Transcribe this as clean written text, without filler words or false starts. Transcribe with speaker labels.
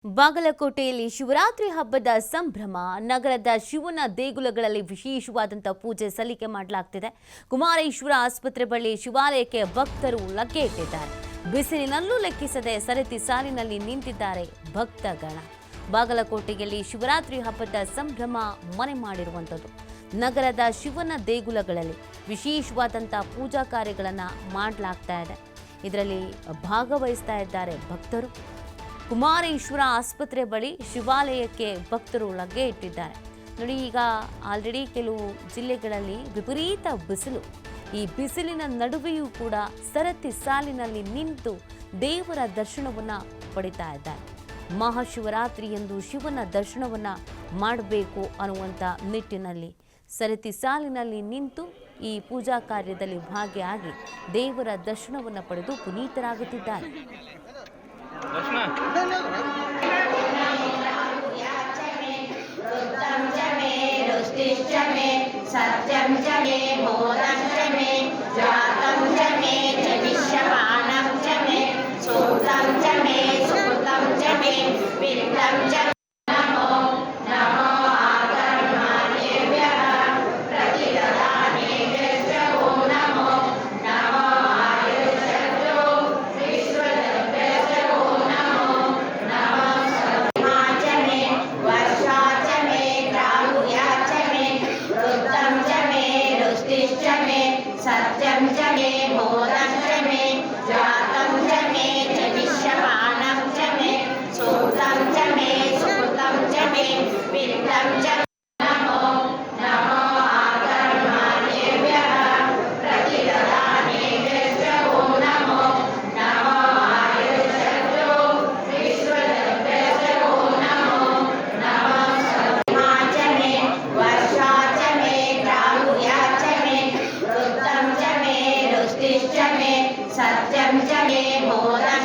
Speaker 1: ಬಾಗಲಕೋಟೆಯಲ್ಲಿ ಶಿವರಾತ್ರಿ ಹಬ್ಬದ ಸಂಭ್ರಮ. ನಗರದ ಶಿವನ ದೇಗುಲಗಳಲ್ಲಿ ವಿಶೇಷವಾದಂಥ ಪೂಜೆ ಸಲ್ಲಿಕೆ ಮಾಡಲಾಗ್ತಿದೆ. ಕುಮಾರೇಶ್ವರ ಆಸ್ಪತ್ರೆ ಬಳಿ ಶಿವಾಲಯಕ್ಕೆ ಭಕ್ತರು ಲಗ್ಗೆ ಇಟ್ಟಿದ್ದಾರೆ. ಬಿಸಿಲಿನಲ್ಲೂ ಲೆಕ್ಕಿಸದೆ ಸರತಿ ಸಾಲಿನಲ್ಲಿ ನಿಂತಿದ್ದಾರೆ ಭಕ್ತಗಣ. ಬಾಗಲಕೋಟೆಯಲ್ಲಿ ಶಿವರಾತ್ರಿ ಹಬ್ಬದ ಸಂಭ್ರಮ ಮನೆ ಮಾಡಿರುವಂಥದ್ದು. ನಗರದ ಶಿವನ ದೇಗುಲಗಳಲ್ಲಿ ವಿಶೇಷವಾದಂಥ ಪೂಜಾ ಕಾರ್ಯಗಳನ್ನು ಮಾಡಲಾಗ್ತಾ ಇದೆ. ಇದರಲ್ಲಿ ಭಾಗವಹಿಸ್ತಾ ಇದ್ದಾರೆ ಭಕ್ತರು. ಕುಮಾರೇಶ್ವರ ಆಸ್ಪತ್ರೆ ಬಳಿ ಶಿವಾಲಯಕ್ಕೆ ಭಕ್ತರು ಲಗ್ಗೆ ಇಟ್ಟಿದ್ದಾರೆ. ನೋಡಿ, ಈಗ ಆಲ್ರೆಡಿ ಕೆಲವು ಜಿಲ್ಲೆಗಳಲ್ಲಿ ವಿಪರೀತ ಬಿಸಿಲು. ಈ ಬಿಸಿಲಿನ ನಡುವೆಯೂ ಕೂಡ ಸರತಿ ಸಾಲಿನಲ್ಲಿ ನಿಂತು ದೇವರ ದರ್ಶನವನ್ನು ಪಡಿತಾ ಇದ್ದಾರೆ. ಮಹಾಶಿವರಾತ್ರಿಯಂದು ಶಿವನ ದರ್ಶನವನ್ನು ಮಾಡಬೇಕು ಅನ್ನುವಂಥ ನಿಟ್ಟಿನಲ್ಲಿ ಸರತಿ ಸಾಲಿನಲ್ಲಿ ನಿಂತು ಈ ಪೂಜಾ ಕಾರ್ಯದಲ್ಲಿ ಭಾಗಿಯಾಗಿ ದೇವರ ದರ್ಶನವನ್ನು ಪಡೆದು ಪುನೀತರಾಗುತ್ತಿದ್ದಾರೆ.
Speaker 2: सत्यं च मे बोधं च मे जातं च मे जनिष्यमानं च मे सूतं च मे सुकृतं च मे वित्तं च नमो नमो आगर्मार्येभ्यः प्रतिददानेभ्यो नमो नमो आयुष्यो विश्वदेभ्यो नमो नमो सर्वमा च मे वर्षा च मे राहुया च मे वृद्धं च मे रुष्टिश्च मे सत्यं च मे बोधं च मे जातं च मे जनिष्यमानं च मे सूतं च मे सुकृतं च मे वित्तं च नमो नमो आगर्मार्येभ्यः प्रतिददानेभ्यो नमो नमो आयुष्यो विश्वदेभ्यो नमो नमो सर्वमा च मे वर्षा च मे राहुया च मे वृद्धं च मे रुष्टिश्च मे सत्यं च मे बोधं